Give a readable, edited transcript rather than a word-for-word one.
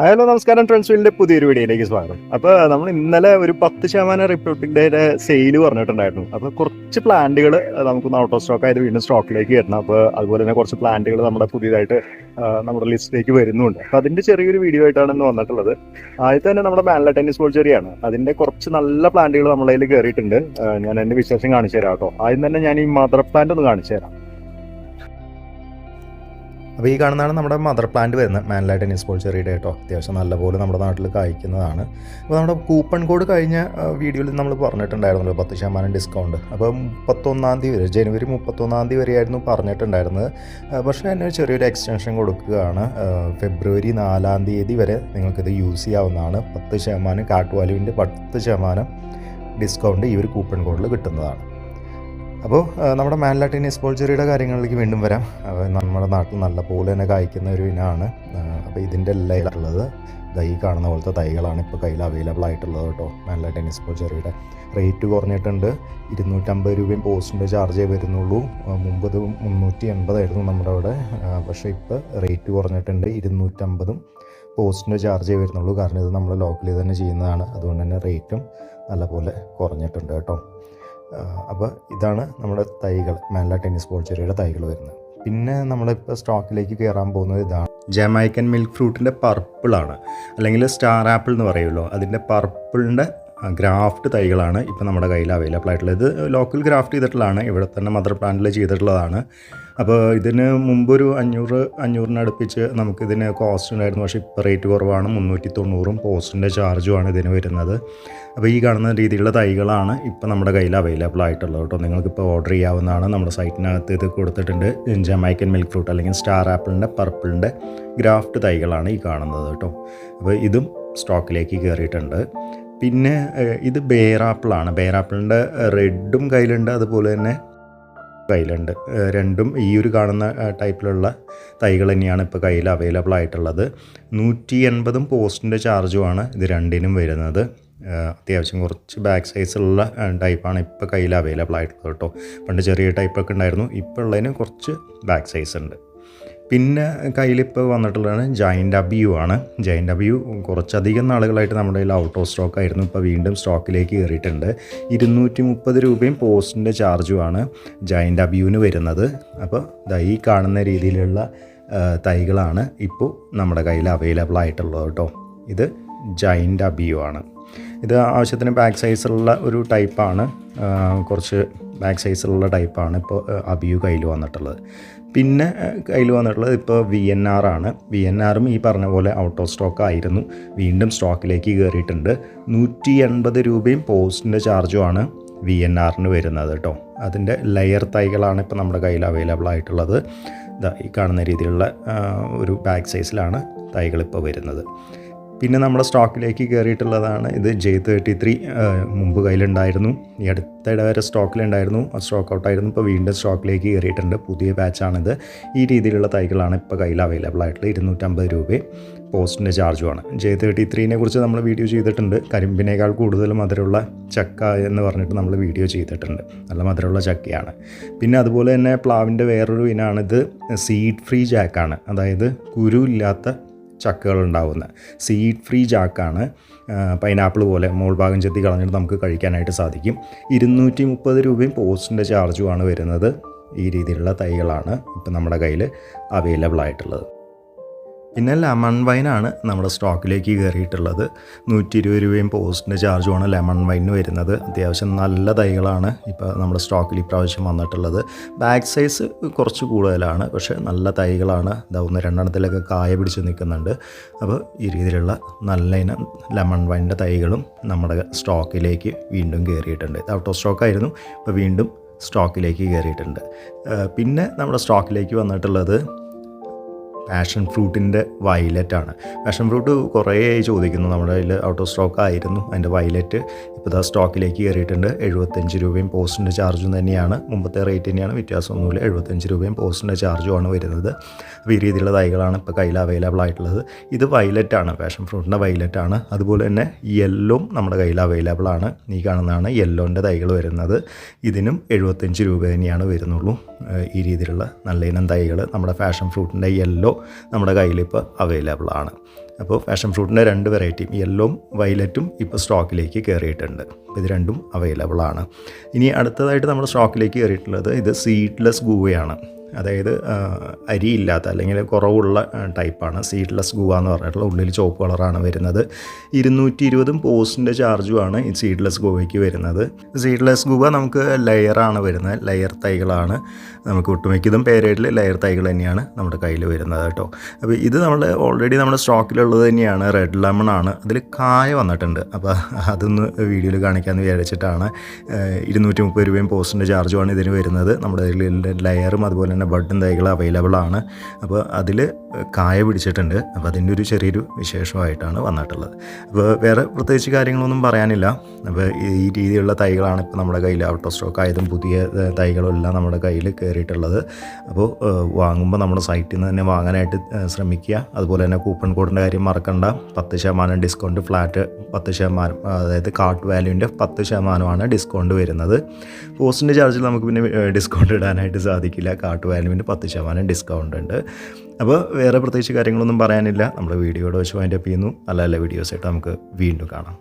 Hello നമസ്കാരം friends, വീടിന്റെ പുതിയൊരു വീഡിയോയിലേക്ക് സ്വാഗതം. അപ്പോൾ നമ്മൾ ഇന്നലെ ഒരു 10% റിപ്പബ്ലിക് ഡേയുടെ സെയിൽ പറഞ്ഞിട്ടുണ്ടായിരുന്നു. അപ്പോൾ കുറച്ച് പ്ലാന്റുകൾ നമുക്കൊന്ന് ഔട്ട് ഓഫ് സ്റ്റോക്ക് ആയത് വീണ്ടും സ്റ്റോക്കിലേക്ക് വരണം. അപ്പോൾ അതുപോലെ തന്നെ കുറച്ച് പ്ലാന്റുകൾ നമ്മുടെ പുതിയതായിട്ട് നമ്മുടെ ലിസ്റ്റിലേക്ക് വരുന്നുണ്ട്. അപ്പോൾ അതിന്റെ ചെറിയൊരു വീഡിയോ ആയിട്ടാണ് ഇന്ന് വന്നിട്ടുള്ളത്. ആദ്യത്തെ തന്നെ നമ്മുടെ മാൻല ടെന്നീസ് ബോൾ ചെറിയാണ്. അതിന്റെ കുറച്ച് നല്ല പ്ലാന്റുകൾ നമ്മളെ കയ്യിൽ കയറിയിട്ടുണ്ട്. ഞാൻ എന്റെ വിശേഷം കാണിച്ചു തരാം കേട്ടോ. ആദ്യം തന്നെ ഞാൻ ഈ മദർ പ്ലാന്റ് ഒന്ന് കാണിച്ചു തരാം. അപ്പോൾ ഈ കാണുന്നതാണ് നമ്മുടെ മദർ പ്ലാന്റ് വരുന്നത്, മാൻല ടെന്നീസ് ബോൾ ചെറിയുടെ കേട്ടോ. അത്യാവശ്യം നല്ലപോലെ നമ്മുടെ നാട്ടിൽ കായ്ക്കുന്നതാണ്. അപ്പോൾ നമ്മുടെ കൂപ്പൺ കോഡ് കഴിഞ്ഞ വീഡിയോയിൽ നമ്മൾ പറഞ്ഞിട്ടുണ്ടായിരുന്നല്ലോ 10% ഡിസ്കൗണ്ട്. അപ്പോൾ 31 വരെ, ജനുവരി 31 വരെയായിരുന്നു പറഞ്ഞിട്ടുണ്ടായിരുന്നത്. പക്ഷേ അതിന് ചെറിയൊരു എക്സ്റ്റൻഷൻ കൊടുക്കുകയാണ്. ഫെബ്രുവരി 4 വരെ നിങ്ങൾക്കിത് യൂസ് ചെയ്യാവുന്നതാണ്. 10% കാട്ട് വാല്യൂവിൻ്റെ 10% ഡിസ്കൗണ്ട് ഈ ഒരു കൂപ്പൺ കോഡിൽ കിട്ടുന്നതാണ്. അപ്പോൾ നമ്മുടെ മാൻല ടെന്നീസ് ബോൾ ചെറിയുടെ കാര്യങ്ങളിലേക്ക് വീണ്ടും വരാം. നമ്മുടെ നാട്ടിൽ നല്ല പോലെ തന്നെ കായ്ക്കുന്ന ഒരു ഇനമാണ്. അപ്പോൾ ഇതിൻ്റെ എല്ലാം ഉള്ളത് ഈ കാണുന്ന പോലത്തെ തൈകളാണ് ഇപ്പോൾ കയ്യിൽ അവൈലബിൾ ആയിട്ടുള്ളത് കേട്ടോ. മാൻല ടെന്നീസ് ബോൾ ചെറിയുടെ റേറ്റ് കുറഞ്ഞിട്ടുണ്ട്. 250 രൂപയും പോസ്റ്റിൻ്റെ ചാർജേ വരുന്നുള്ളൂ. മുമ്പ് 380 നമ്മുടെ അവിടെ. പക്ഷേ ഇപ്പോൾ റേറ്റ് കുറഞ്ഞിട്ടുണ്ട്. 250 പോസ്റ്റിൻ്റെ ചാർജേ വരുന്നുള്ളൂ. കാരണം ഇത് നമ്മൾ ലോക്കലിൽ തന്നെ ചെയ്യുന്നതാണ്. അതുകൊണ്ട് തന്നെ റേറ്റും നല്ലപോലെ കുറഞ്ഞിട്ടുണ്ട് കേട്ടോ. അപ്പോൾ ഇതാണ് നമ്മുടെ തൈകൾ, മാൻല ടെന്നീസ് ബോൾ ചെറിയുടെ തൈകൾ വരുന്നത്. പിന്നെ നമ്മളിപ്പോൾ സ്റ്റോക്കിലേക്ക് കയറാൻ പോകുന്നത് ഇതാണ്. ജമൈക്കൻ മിൽക്ക് ഫ്രൂട്ടിൻ്റെ പർപ്പിളാണ്, അല്ലെങ്കിൽ സ്റ്റാർ ആപ്പിൾ എന്ന് പറയുമല്ലോ. അതിൻ്റെ പർപ്പിളിൻ്റെ ഗ്രാഫ്റ്റ് തൈകളാണ് ഇപ്പോൾ നമ്മുടെ കയ്യിൽ അവൈലബിൾ ആയിട്ടുള്ളത്. ഇത് ലോക്കൽ ഗ്രാഫ്റ്റ് ചെയ്തിട്ടുള്ളതാണ്, ഇവിടെ തന്നെ മദർ പ്ലാന്റിൽ ചെയ്തിട്ടുള്ളതാണ്. അപ്പോൾ ഇതിന് മുമ്പൊരു 500 അടുപ്പിച്ച് നമുക്കിതിന് കോസ്റ്റ് ഉണ്ടായിരുന്നു. പക്ഷേ ഇപ്പോൾ റേറ്റ് കുറവാണ്. 390 പോസ്റ്റിൻ്റെ ചാർജുമാണ് ഇതിന് വരുന്നത്. അപ്പോൾ ഈ കാണുന്ന രീതിയിലുള്ള തൈകളാണ് ഇപ്പോൾ നമ്മുടെ കയ്യിൽ അവൈലബിൾ ആയിട്ടുള്ളത് കേട്ടോ. നിങ്ങൾക്കിപ്പോൾ ഓർഡർ ചെയ്യാവുന്നതാണ്. നമ്മുടെ സൈറ്റിനകത്ത് ഇത് കൊടുത്തിട്ടുണ്ട്. ജമൈക്കൻ മിൽക്ക് ഫ്രൂട്ട് അല്ലെങ്കിൽ സ്റ്റാർ ആപ്പിളിൻ്റെ പർപ്പിളിൻ്റെ ഗ്രാഫ്റ്റ് തൈകളാണ് ഈ കാണുന്നത് കേട്ടോ. അപ്പോൾ ഇതും സ്റ്റോക്കിലേക്ക് കയറിയിട്ടുണ്ട്. പിന്നെ ഇത് ബേറാപ്പിളാണ്. ബേറാപ്പിളിൻ്റെ റെഡും കയ്യിലുണ്ട്, അതുപോലെ തന്നെ കയ്യിലുണ്ട്. രണ്ടും ഈ ഒരു കാണുന്ന ടൈപ്പിലുള്ള തൈകൾ തന്നെയാണ് ഇപ്പോൾ കയ്യിൽ അവൈലബിൾ ആയിട്ടുള്ളത്. 180 പോസ്റ്റിൻ്റെ ചാർജുമാണ് ഇത് രണ്ടിനും വരുന്നത്. അത്യാവശ്യം കുറച്ച് ബാക്ക് സൈസുള്ള ടൈപ്പാണ് ഇപ്പോൾ കയ്യിൽ അവൈലബിൾ ആയിട്ടുള്ളത് കേട്ടോ. പണ്ട് ചെറിയ ടൈപ്പൊക്കെ ഉണ്ടായിരുന്നു, ഇപ്പോൾ ഉള്ളതിന് കുറച്ച് ബാക്ക് സൈസ് ഉണ്ട്. പിന്നെ കയ്യിലിപ്പോൾ വന്നിട്ടുള്ളതാണ് ജയൻ്റ് അബിയു ആണ്. ജയൻ്റ് അബിയു കുറച്ചധികം നാളുകളായിട്ട് നമ്മുടെ കയ്യിൽ ഔട്ട് ഓഫ് സ്റ്റോക്ക് ആയിരുന്നു. ഇപ്പോൾ വീണ്ടും സ്റ്റോക്കിലേക്ക് കയറിയിട്ടുണ്ട്. 230 രൂപയും പോസ്റ്റിൻ്റെ ചാർജുമാണ് ജയൻ്റ് അബിയുവിന് വരുന്നത്. അപ്പോൾ ഈ കാണുന്ന രീതിയിലുള്ള തൈകളാണ് ഇപ്പോൾ നമ്മുടെ കയ്യിൽ അവൈലബിൾ ആയിട്ടുള്ളത് കേട്ടോ. ഇത് ജയൻ്റ് അബിയു ആണ്. ഇത് ആവശ്യത്തിന് ബാക്ക് സൈസുള്ള ഒരു ടൈപ്പാണ്. കുറച്ച് ബാക്ക് സൈസുള്ള ടൈപ്പാണ് ഇപ്പോൾ അബിയു കയ്യിൽ വന്നിട്ടുള്ളത്. പിന്നെ കയ്യിൽ വന്നിട്ടുള്ളത് ഇപ്പോൾ VNR ആണ്. VNRും ഈ പറഞ്ഞ പോലെ ഔട്ട് ഓഫ് സ്റ്റോക്ക് ആയിരുന്നു, വീണ്ടും സ്റ്റോക്കിലേക്ക് കയറിയിട്ടുണ്ട്. 180 രൂപയും പോസ്റ്റിൻ്റെ ചാർജുമാണ് VNRന് വരുന്നത് കേട്ടോ. അതിൻ്റെ ലെയർ തൈകളാണ് ഇപ്പോൾ നമ്മുടെ കയ്യിൽ അവൈലബിൾ ആയിട്ടുള്ളത്. ഈ കാണുന്ന രീതിയിലുള്ള ഒരു ബാക്ക് സൈസിലാണ് തൈകളിപ്പോൾ വരുന്നത്. പിന്നെ നമ്മുടെ സ്റ്റോക്കിലേക്ക് കയറിയിട്ടുള്ളതാണ് ഇത് J33. മുമ്പ് കയ്യിലുണ്ടായിരുന്നു, ഈ അടുത്തിടെ വരെ സ്റ്റോക്കിലുണ്ടായിരുന്നു, സ്റ്റോക്ക് ഔട്ടായിരുന്നു. ഇപ്പോൾ വീണ്ടും സ്റ്റോക്കിലേക്ക് കയറിയിട്ടുണ്ട്. പുതിയ ബാച്ചാണിത്. ഈ രീതിയിലുള്ള തൈകളാണ് ഇപ്പോൾ കയ്യിൽ അവൈലബിൾ ആയിട്ടുള്ളത്. 250 രൂപയും പോസ്റ്റിൻ്റെ ചാർജുമാണ്. J33നെ കുറിച്ച് നമ്മൾ വീഡിയോ ചെയ്തിട്ടുണ്ട്. കരിമ്പിനേക്കാൾ കൂടുതൽ മധുരമുള്ള ചക്ക എന്ന് പറഞ്ഞിട്ട് നമ്മൾ വീഡിയോ ചെയ്തിട്ടുണ്ട്. നല്ല മധുരമുള്ള ചക്കയാണ്. പിന്നെ അതുപോലെ തന്നെ പ്ലാവിൻ്റെ വേറൊരു ഇനാണിത്, സീഡ് ഫ്രീ ജാക്കാണ്. അതായത് കുരു ഇല്ലാത്ത ചക്കകൾ ഉണ്ടാവുന്ന സീഡ് ഫ്രീ ജാക്കാണ്. പൈനാപ്പിൾ പോലെ മോൾ ഭാഗം ചെത്തി കളഞ്ഞിട്ട് നമുക്ക് കഴിക്കാനായിട്ട് സാധിക്കും. 230 രൂപയും പോസ്റ്റിൻ്റെ ചാർജുമാണ് വരുന്നത്. ഈ രീതിയിലുള്ള തൈകളാണ് ഇപ്പം നമ്മുടെ കയ്യിൽ അവൈലബിൾ ആയിട്ടുള്ളത്. പിന്നെ ലെമൺ വൈനാണ് നമ്മുടെ സ്റ്റോക്കിലേക്ക് കയറിയിട്ടുള്ളത്. 120 രൂപയും പോസ്റ്റിൻ്റെ ചാർജുമാണ് ലെമൺ വൈനിന് വരുന്നത്. അത്യാവശ്യം നല്ല തൈകളാണ് ഇപ്പോൾ നമ്മുടെ സ്റ്റോക്കിൽ ഇപ്രാവശ്യം വന്നിട്ടുള്ളത്. ബാക്ക് സൈസ് കുറച്ച് കൂടുതലാണ്, പക്ഷേ നല്ല തൈകളാണ്. ഇതാവുന്ന 2 കായ പിടിച്ച് നിൽക്കുന്നുണ്ട്. അപ്പോൾ ഈ രീതിയിലുള്ള നല്ല ഇനം ലെമൺ വൈനിൻ്റെ തൈകളും നമ്മുടെ സ്റ്റോക്കിലേക്ക് വീണ്ടും കയറിയിട്ടുണ്ട്. ഇത് ഔട്ട് ഓഫ് സ്റ്റോക്കായിരുന്നു, ഇപ്പോൾ വീണ്ടും സ്റ്റോക്കിലേക്ക് കയറിയിട്ടുണ്ട്. പിന്നെ നമ്മുടെ സ്റ്റോക്കിലേക്ക് വന്നിട്ടുള്ളത് പാഷൻ ഫ്രൂട്ടിൻ്റെ വയലറ്റാണ്. പാഷൻ ഫ്രൂട്ട് കുറേ ചോദിക്കുന്നു, നമ്മുടെ കയ്യിൽ ഔട്ട് ഓഫ് സ്റ്റോക്ക് ആയിരുന്നു. അതിൻ്റെ വയലറ്റ് ഇപ്പോൾ സ്റ്റോക്കിലേക്ക് കയറിയിട്ടുണ്ട്. 75 രൂപയും പോസ്റ്റിൻ്റെ ചാർജും തന്നെയാണ്. മുമ്പത്തെ റേറ്റ് തന്നെയാണ്, വ്യത്യാസമൊന്നുമില്ല. 75 രൂപയും പോസ്റ്റിൻ്റെ ചാർജുമാണ് വരുന്നത്. അപ്പോൾ ഈ രീതിയിലുള്ള തൈകളാണ് ഇപ്പോൾ കയ്യിൽ അവൈലബിൾ ആയിട്ടുള്ളത്. ഇത് വയലറ്റാണ്, പാഷൻ ഫ്രൂട്ടിൻ്റെ വയലറ്റാണ്. അതുപോലെ തന്നെ യെല്ലോം നമ്മുടെ കയ്യിൽ അവൈലബിൾ ആണ്. ഈ കാണുന്നതാണ് യെല്ലോൻ്റെ തൈകൾ വരുന്നത്. ഇതിനും 75 രൂപ തന്നെയാണ് വരുന്നുള്ളൂ. ഈ രീതിയിലുള്ള നല്ല ഇനം തൈകൾ നമ്മുടെ പാഷൻ ഫ്രൂട്ടിൻ്റെ യെല്ലോ നമ്മുടെ കയ്യിൽ ഇപ്പോൾ അവൈലബിൾ ആണ്. അപ്പോൾ പാഷൻ ഫ്രൂട്ടിൻ്റെ 2 വെറൈറ്റിയും യെല്ലോയും വയലറ്റും ഇപ്പോൾ സ്റ്റോക്കിലേക്ക് കയറിയിട്ടുണ്ട്. അപ്പോൾ ഇത് രണ്ടും അവൈലബിൾ ആണ്. ഇനി അടുത്തതായിട്ട് നമ്മുടെ സ്റ്റോക്കിലേക്ക് കയറിയിട്ടുള്ളത് ഇത് സീഡ്ലെസ് ഗൂവയാണ്. അതായത് അരിയില്ലാത്ത അല്ലെങ്കിൽ കുറവുള്ള ടൈപ്പാണ് സീഡ്ലെസ് ഗൂവ എന്ന് പറഞ്ഞിട്ടുള്ള. ഉള്ളിൽ ചുവപ്പ് കളറാണ് വരുന്നത്. 220 പോസ്റ്റിൻ്റെ ചാർജുമാണ് ഈ സീഡ്ലെസ് ഗൂവയ്ക്ക് വരുന്നത്. സീഡ്ലെസ് ഗൂവ നമുക്ക് ലെയറാണ് വരുന്നത്, ലെയർ തൈകളാണ്. നമുക്ക് ഒട്ടുമിക്കതും പേരേഡിൽ ലെയർ തൈകൾ തന്നെയാണ് നമ്മുടെ കയ്യിൽ വരുന്നത് കേട്ടോ. അപ്പോൾ ഇത് ഓൾറെഡി നമ്മുടെ സ്റ്റോക്കിലുള്ളത് തന്നെയാണ്. റെഡ് ലെമൺ ആണ്. അതിൽ കായ വന്നിട്ടുണ്ട്. അപ്പോൾ അതൊന്ന് വീഡിയോയിൽ കാണിക്കാമെന്ന് വിചാരിച്ചിട്ടാണ്. 230 രൂപയും പോസ്റ്റിൻ്റെ ചാർജുമാണ് ഇതിന് വരുന്നത്. നമ്മുടെ ലെയറും അതുപോലെ തന്നെ ബഡും തൈകൾ അവൈലബിൾ ആണ്. അപ്പോൾ അതിൽ കായ പിടിച്ചിട്ടുണ്ട്. അപ്പോൾ അതിൻ്റെ ഒരു ചെറിയൊരു വിശേഷമായിട്ടാണ് വന്നിട്ടുള്ളത്. അപ്പോൾ വേറെ പ്രത്യേകിച്ച് കാര്യങ്ങളൊന്നും പറയാനില്ല. അപ്പോൾ ഈ രീതിയിലുള്ള തൈകളാണ് ഇപ്പോൾ നമ്മുടെ കയ്യിൽ ഔട്ട് ഓഫ് സ്റ്റോക്ക് ആയതും പുതിയ തൈകളും എല്ലാം നമ്മുടെ കയ്യിൽ കയറിയിട്ടുള്ളത്. അപ്പോൾ വാങ്ങുമ്പോൾ നമ്മുടെ സൈറ്റിൽ നിന്ന് തന്നെ വാങ്ങാനായിട്ട് ശ്രമിക്കുക. അതുപോലെ തന്നെ കൂപ്പൺ കോഡിൻ്റെ കാര്യം മറക്കണ്ട. 10% ഡിസ്കൗണ്ട്, ഫ്ലാറ്റ് 10%, അതായത് കാർട്ട് വാല്യൂവിൻ്റെ 10% ഡിസ്കൗണ്ട് വരുന്നത്. പോസ്റ്റിൻ്റെ ചാർജിൽ നമുക്ക് പിന്നെ ഡിസ്കൗണ്ട് ഇടാനായിട്ട് സാധിക്കില്ല. കാർട്ട് വാല്യൂവിന് 10% ഡിസ്കൗണ്ട് ഉണ്ട്. അപ്പോൾ വേറെ പ്രത്യേകിച്ച് കാര്യങ്ങളൊന്നും പറയാനില്ല. നമ്മുടെ വീഡിയോയുടെ വെച്ച് വൈൻഡപ്പ് ചെയ്യുന്നു. നല്ല നല്ല വീഡിയോസായിട്ട് നമുക്ക് വീണ്ടും കാണാം.